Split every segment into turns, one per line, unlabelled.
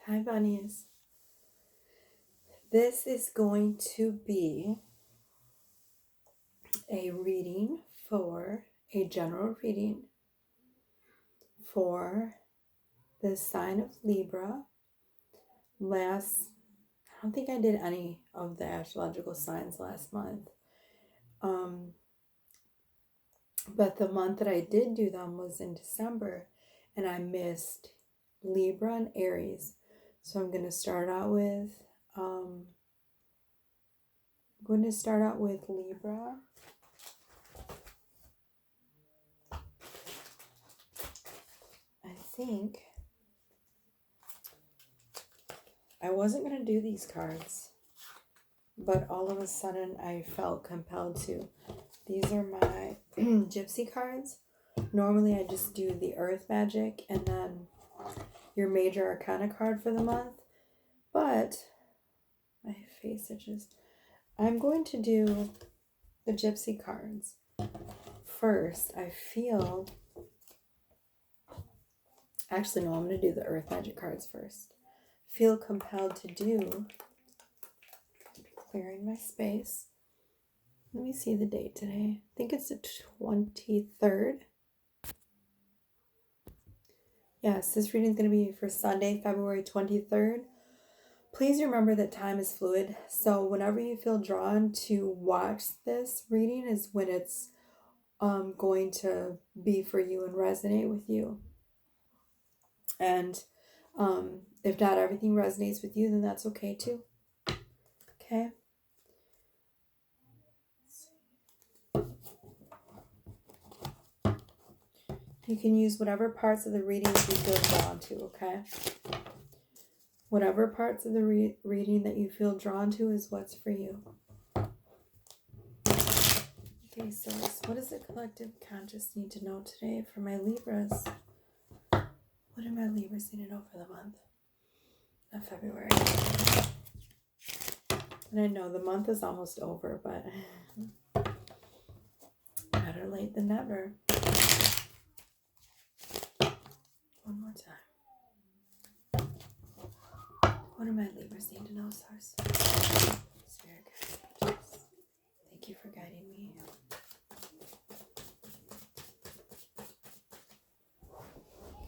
Hi, bunnies. This is going to be a reading for a general reading for the sign of Libra. I don't think I did any of the astrological signs last month. But the month that I did do them was in December, and I missed Libra and Aries. So I'm going to start out with Libra. I think I wasn't going to do these cards, but all of a sudden I felt compelled to. These are my gypsy cards. Normally I just do the earth magic and then your major arcana card for the month, but my face itches. I'm going to do the gypsy cards first. Actually, no, I'm going to do the earth magic cards first. Feel compelled to do, clearing my space. Let me see the date today. I think it's the 23rd. Yes, this reading is going to be for Sunday, February 23rd. Please remember that time is fluid. So whenever you feel drawn to watch this reading is when it's going to be for you and resonate with you. And if not everything resonates with you, then that's okay too. Okay. You can use whatever parts of the reading you feel drawn to, okay? Whatever parts of the reading that you feel drawn to is what's for you. Okay, so what does the collective conscious need to know today for my Libras? What do my Libras need to know for the month of February? And I know the month is almost over, but better late than never. One more time. What do my Libras need to know, Source? Spirit guides. Thank you for guiding me.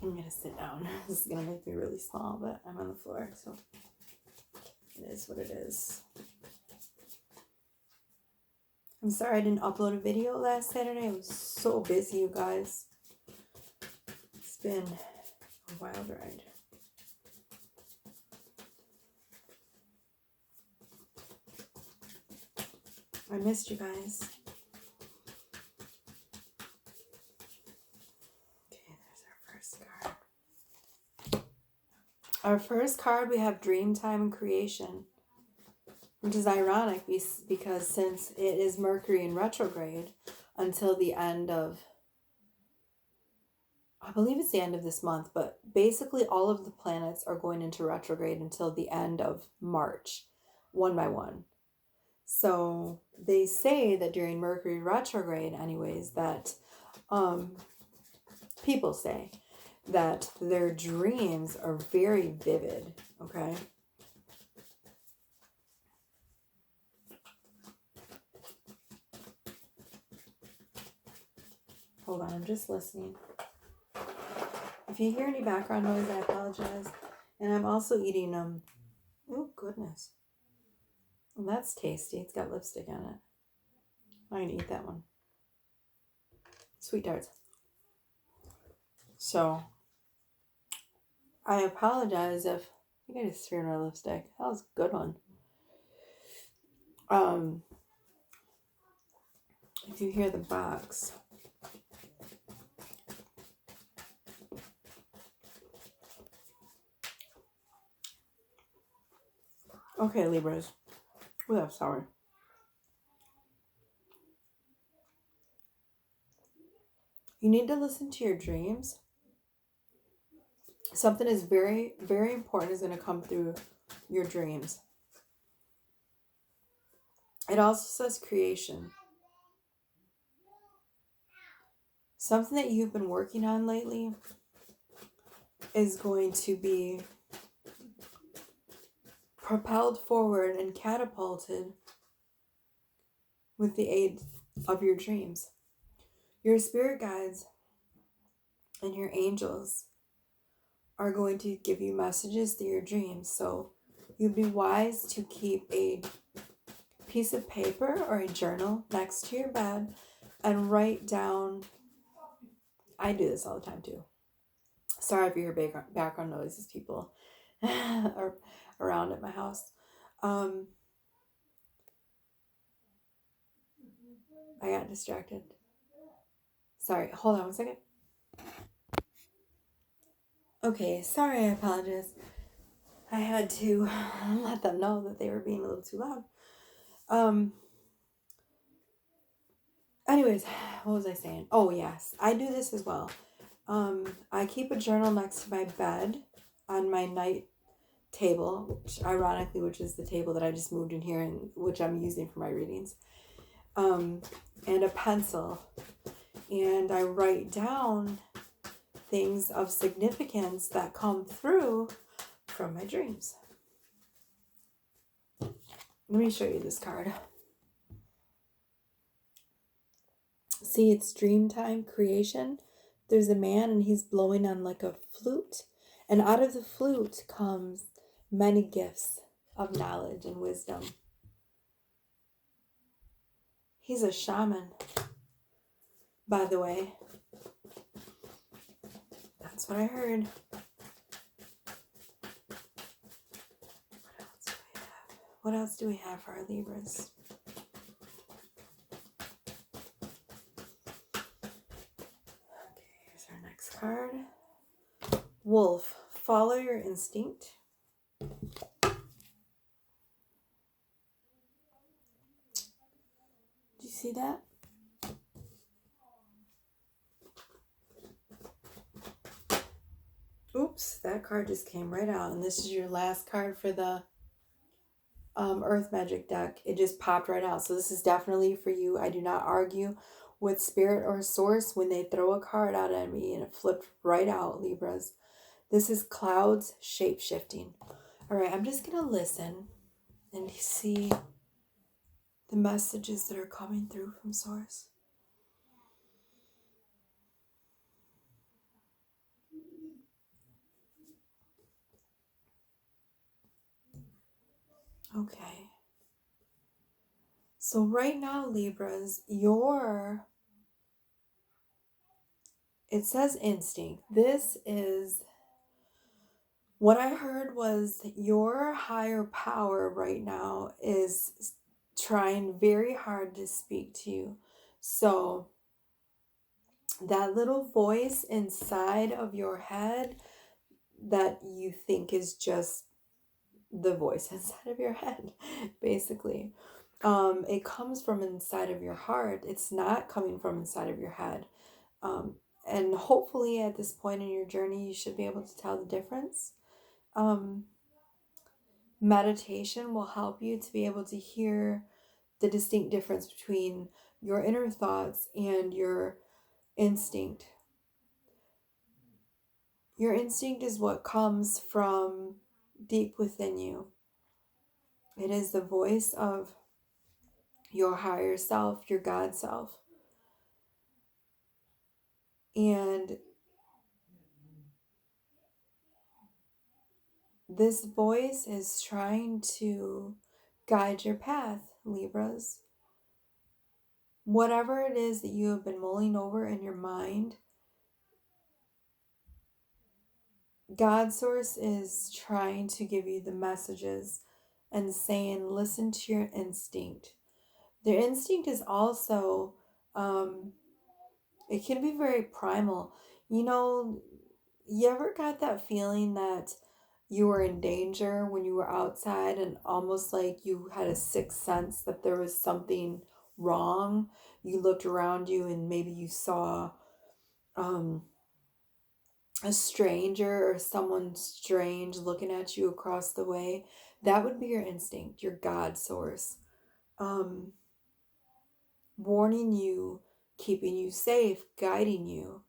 I'm going to sit down. This is going to make me really small, but I'm on the floor, so it is what it is. I'm sorry I didn't upload a video last Saturday. I was so busy, you guys. It's been a wild ride. I missed you guys. Okay, there's our first card. Our first card, we have Dream Time and Creation, which is ironic because since it is Mercury in retrograde until the end of, I believe it's the end of this month, but basically all of the planets are going into retrograde until the end of March, one by one. So they say that during Mercury retrograde anyways, that people say that their dreams are very vivid, okay? Hold on, I'm just listening. If you hear any background noise, I apologize. And I'm also eating, oh goodness. Well, that's tasty. It's got lipstick on it. I'm going to eat that one. Sweet tarts. So, I apologize if, I think I just threw in my lipstick. That was a good one. If you hear the box. Okay, Libras. Ooh, that's sour. You need to listen to your dreams. Something is very, very important is going to come through your dreams. It also says creation. Something that you've been working on lately is going to be propelled forward and catapulted with the aid of your dreams. Your spirit guides and your angels are going to give you messages through your dreams. So you'd be wise to keep a piece of paper or a journal next to your bed and write down. I do this all the time too. Sorry for your background noises, people are around at my house. I got distracted. Sorry, hold on one second. Okay, sorry, I apologize. I had to let them know that they were being a little too loud. Anyways, what was I saying? Oh, yes, I do this as well. I keep a journal next to my bed on my night table, which is the table that I just moved in here and which I'm using for my readings. And a pencil. And I write down things of significance that come through from my dreams. Let me show you this card. See, it's Dreamtime Creation. There's a man and he's blowing on like a flute. And out of the flute comes many gifts of knowledge and wisdom. He's a shaman, by the way. That's what I heard. What else do we have for our Libras? Okay, here's our next card. Wolf, follow your instinct. Do you see that? Oops, that card just came right out. And this is your last card for the Earth Magic deck. It just popped right out. So this is definitely for you. I do not argue with spirit or source when they throw a card out at me and it flipped right out, Libras. This is clouds shape-shifting. All right, I'm just going to listen and see the messages that are coming through from source. Okay. So right now, Libras, it says instinct. This is, what I heard was your higher power right now is trying very hard to speak to you. So that little voice inside of your head that you think is just the voice inside of your head, basically. It comes from inside of your heart. It's not coming from inside of your head. And hopefully at this point in your journey, you should be able to tell the difference. Meditation will help you to be able to hear the distinct difference between your inner thoughts and your instinct. Your instinct is what comes from deep within you. It is the voice of your higher self, your God self. And this voice is trying to guide your path, Libras. Whatever it is that you have been mulling over in your mind, God Source is trying to give you the messages and saying, listen to your instinct. Their instinct is also, it can be very primal. You know, you ever got that feeling that you were in danger when you were outside and almost like you had a sixth sense that there was something wrong? You looked around you and maybe you saw a stranger or someone strange looking at you across the way. That would be your instinct, your God source. Warning you, keeping you safe, guiding you.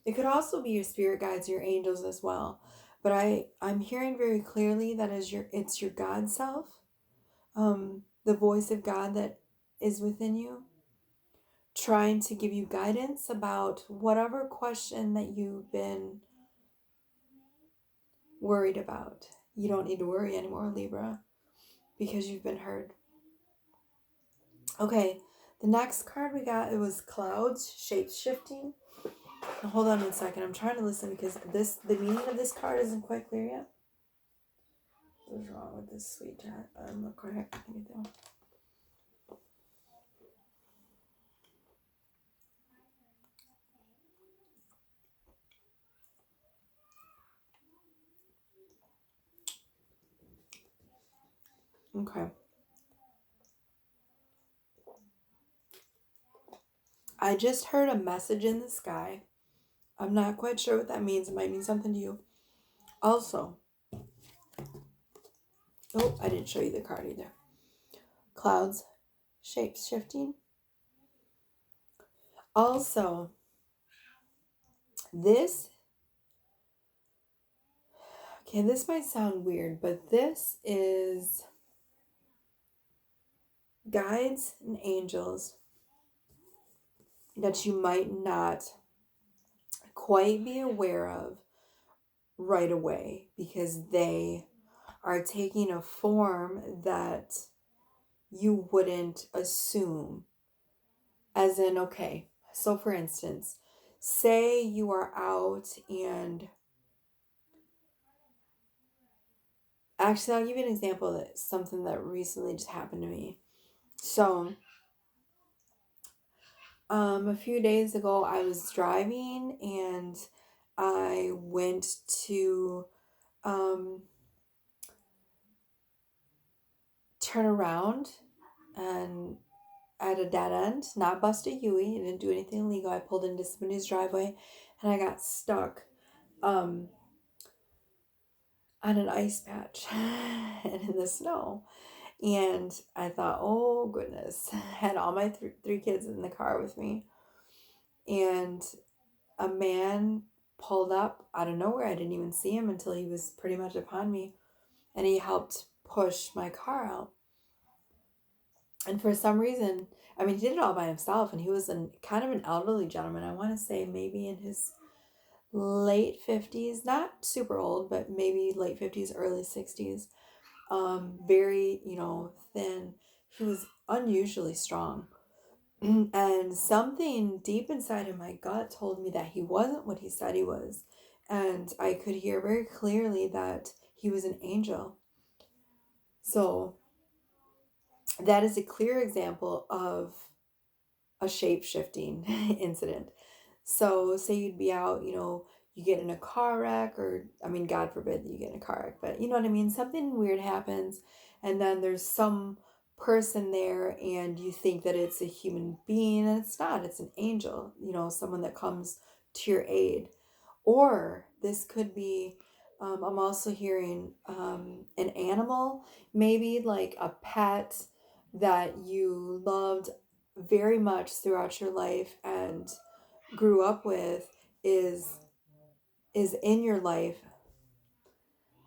It could also be your spirit guides, your angels as well. But I'm hearing very clearly that it's your God self, the voice of God that is within you, trying to give you guidance about whatever question that you've been worried about. You don't need to worry anymore, Libra, because you've been heard. Okay, the next card we got, it was clouds, shapes shifting. Now, hold on 1 second. I'm trying to listen because the meaning of this card isn't quite clear yet. What's wrong with this sweet chat? I'm not correct. Anything. Okay. I just heard a message in the sky. I'm not quite sure what that means. It might mean something to you. Also, oh, I didn't show you the card either. Clouds, shapes shifting. Also, this might sound weird, but this is guides and angels that you might not quite be aware of right away because they are taking a form that you wouldn't assume. As in, okay, so for instance, say you are out and actually, I'll give you an example that something that recently just happened to me. So, a few days ago, I was driving and I went to turn around and at a dead end, not bust a Huey. I didn't do anything illegal. I pulled into somebody's driveway and I got stuck on an ice patch and in the snow. And I thought, oh goodness, I had all my three kids in the car with me. And a man pulled up out of nowhere. I didn't even see him until he was pretty much upon me. And he helped push my car out. And for some reason, I mean, he did it all by himself. And he was kind of an elderly gentleman. I want to say maybe in his late 50s, not super old, but maybe late 50s, early 60s. Very, thin. He was unusually strong. And something deep inside of my gut told me that he wasn't what he said he was. And I could hear very clearly that he was an angel. So that is a clear example of a shape-shifting incident. So say you'd be out, you get in a car wreck, or I mean, God forbid that you get in a car wreck, but you know what I mean? Something weird happens and then there's some person there and you think that it's a human being and it's not, it's an angel, someone that comes to your aid. Or this could be, I'm also hearing an animal, maybe like a pet that you loved very much throughout your life and grew up with is in your life.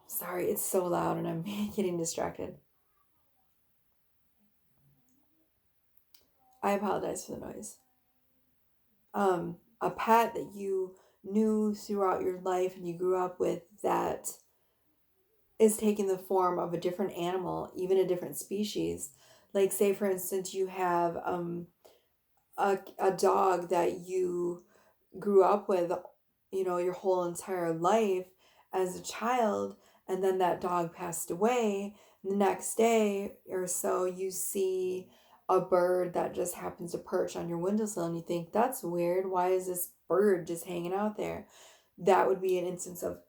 Sorry, it's so loud and I'm getting distracted. I apologize for the noise. A pet that you knew throughout your life and you grew up with that is taking the form of a different animal, even a different species. Like say for instance you have a dog that you grew up with, your whole entire life as a child, and then that dog passed away. The next day or so, you see a bird that just happens to perch on your windowsill, and you think, that's weird. Why is this bird just hanging out there? That would be an instance of,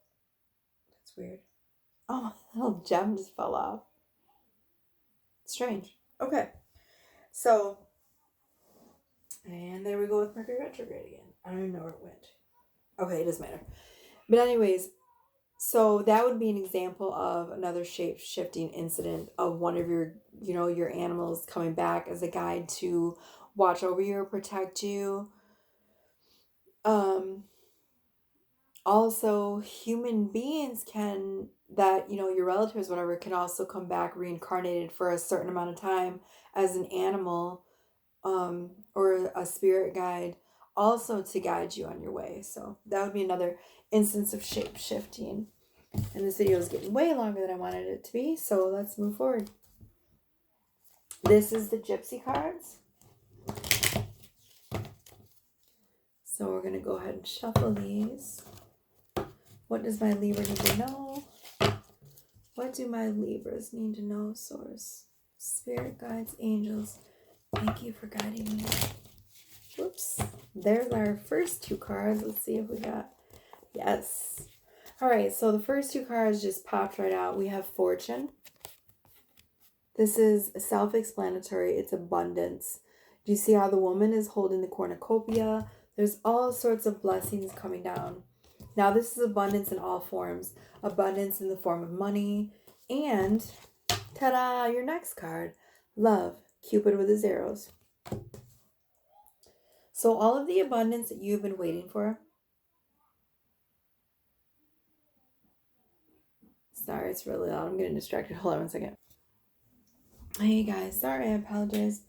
that's weird. Oh, my little gem just fell off. Strange. Okay. So, and there we go with Mercury retrograde again. I don't even know where it went. Okay, it doesn't matter. But anyways, so that would be an example of another shape-shifting incident of one of your, your animals coming back as a guide to watch over you or protect you. Also, human beings can, that, you know, your relatives, whatever, can also come back reincarnated for a certain amount of time as an animal, or a spirit guide, also to guide you on your way. So that would be another instance of shape shifting. And this video is getting way longer than I wanted it to be, so let's move forward. This is the Gypsy cards. So we're going to go ahead and shuffle these. What does my Libra need to know? What do my Libras need to know, Source? Spirit guides, angels, thank you for guiding me. Whoops. There's our first two cards. Let's see if we got... Yes. All right, so the first two cards just popped right out. We have Fortune. This is self-explanatory. It's abundance. Do you see how the woman is holding the cornucopia? There's all sorts of blessings coming down. Now, this is abundance in all forms. Abundance in the form of money. And, ta-da, your next card. Love. Cupid with his arrows. So all of the abundance that you've been waiting for. Sorry, it's really loud. I'm getting distracted. Hold on one second. Hey guys, sorry, I apologize.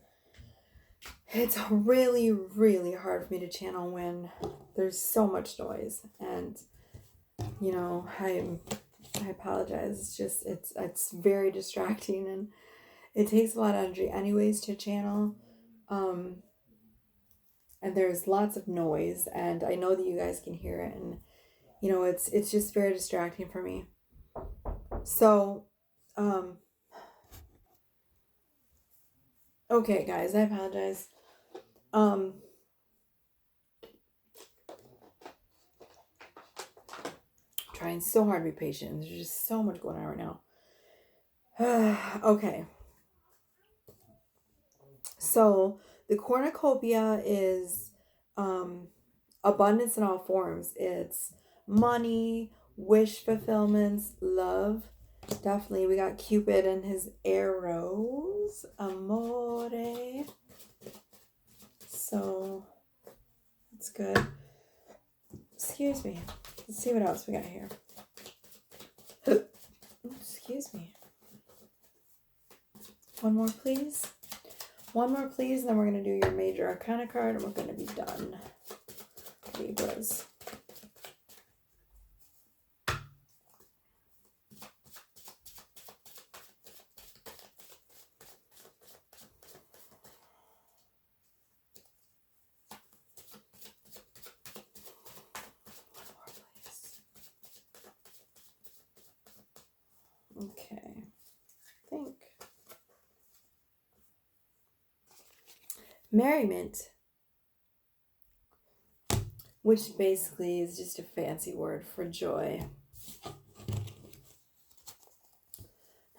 It's really, really hard for me to channel when there's so much noise, and you know, I apologize. It's just it's very distracting, and it takes a lot of energy anyways to channel. And there's lots of noise, and I know that you guys can hear it, and you know, it's just very distracting for me. So, okay, guys, I apologize. Trying so hard to be patient. There's just so much going on right now. Okay. So, the cornucopia is abundance in all forms. It's money, wish fulfillments, love. Definitely, we got Cupid and his arrows. Amore. So, that's good. Excuse me. Let's see what else we got here. Excuse me. One more, please. One more, please. And then we're going to do your major arcana card, and we're going to be done. Libras. Okay, I think merriment, which basically is just a fancy word for joy.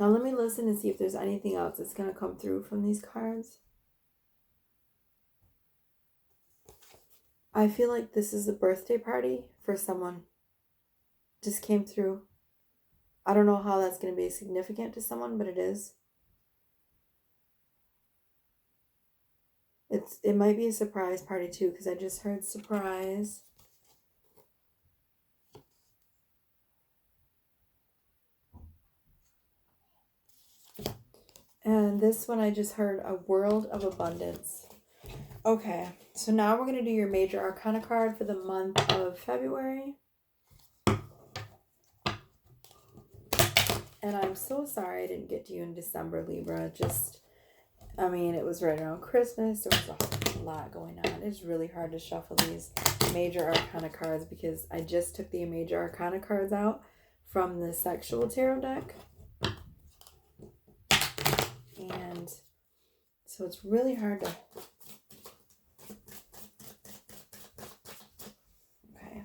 Now let me listen and see if there's anything else that's going to come through from these cards. I feel like this is a birthday party for someone. Just came through. I don't know how that's going to be significant to someone, but it is. It might be a surprise party too, because I just heard surprise. And this one I just heard a world of abundance. Okay, so now we're going to do your major arcana card for the month of February. And I'm so sorry I didn't get to you in December, Libra. I mean, it was right around Christmas. There was a lot going on. It's really hard to shuffle these major arcana cards because I just took the major arcana cards out from the sexual tarot deck. And so it's really hard to... Okay.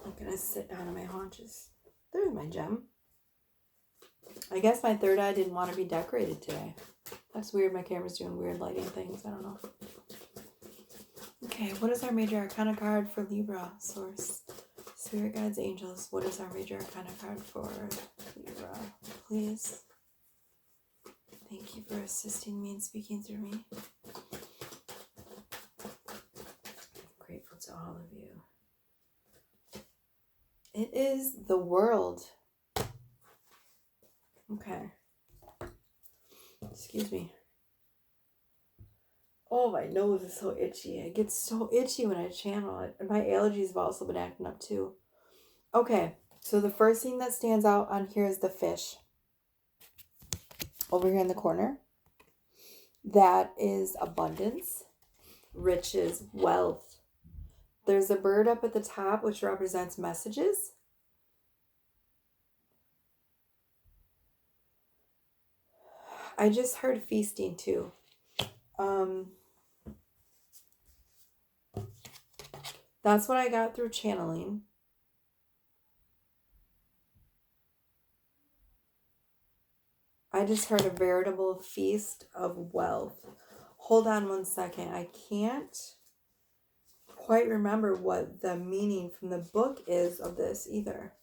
I'm going to sit down on my haunches. There's my gem. I guess my third eye didn't want to be decorated today. That's weird. My camera's doing weird lighting things. I don't know. Okay, what is our major arcana card for Libra, Source? Spirit guides, angels. What is our major arcana card for Libra? Please. Thank you for assisting me and speaking through me. I'm grateful to all of you. It is the world. Okay. Excuse me. Oh, my nose is so itchy. It gets so itchy when I channel it. And my allergies have also been acting up too. Okay. So the first thing that stands out on here is the fish. Over here in the corner. That is abundance, riches, wealth. There's a bird up at the top, which represents messages. I just heard feasting too. That's what I got through channeling. I just heard a veritable feast of wealth. Hold on one second. I can't quite remember what the meaning from the book is of this either.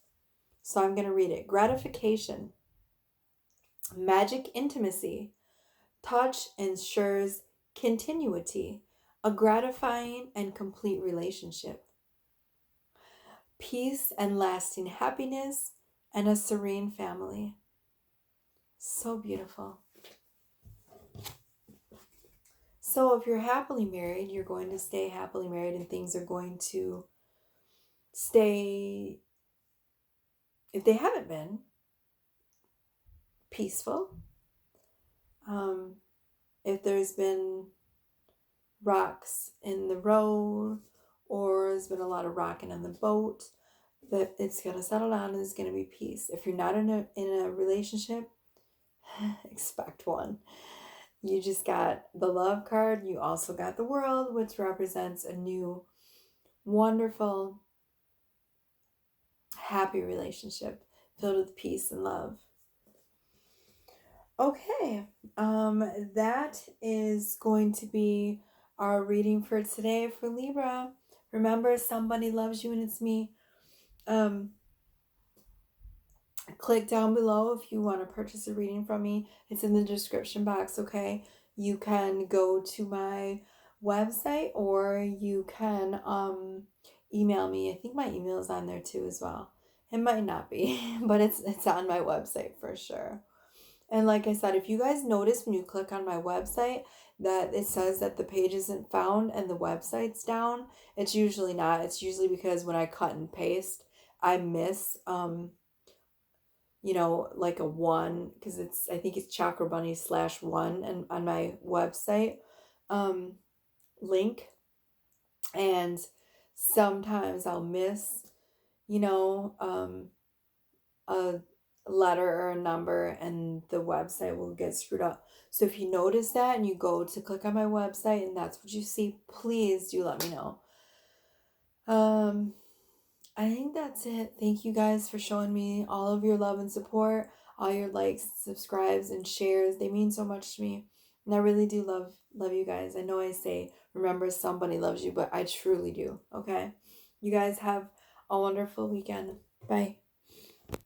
So I'm going to read it. Gratification. Magic intimacy. Touch ensures continuity, a gratifying and complete relationship. Peace and lasting happiness, and a serene family. So beautiful. So if you're happily married, you're going to stay happily married, and things are going to stay, if they haven't been, peaceful. If there's been rocks in the road, or there's been a lot of rocking in the boat, that it's going to settle down and there's going to be peace. If you're not in a relationship, expect one. You just got the love card. You also got the world, which represents a new, wonderful, happy relationship filled with peace and love. Okay, that is going to be our reading for today for Libra. Remember, somebody loves you and it's me. Click down below if you want to purchase a reading from me. It's in the description box, okay? You can go to my website, or you can email me. I think my email is on there too as well. It might not be, but it's on my website for sure. And like I said, if you guys notice when you click on my website that it says that the page isn't found and the website's down, it's usually not. It's usually because when I cut and paste, I miss like a 1, because I think it's Chakra Bunny /1 and on my website link. And sometimes I'll miss, a letter or a number, and the website will get screwed up. So if you notice that and you go to click on my website and that's what you see, please do let me know. I think that's it. Thank you guys for showing me all of your love and support, all your likes, subscribes, and shares. They mean so much to me. And I really do love you guys. I know I say, remember, somebody loves you, but I truly do. Okay? You guys have a wonderful weekend. Bye.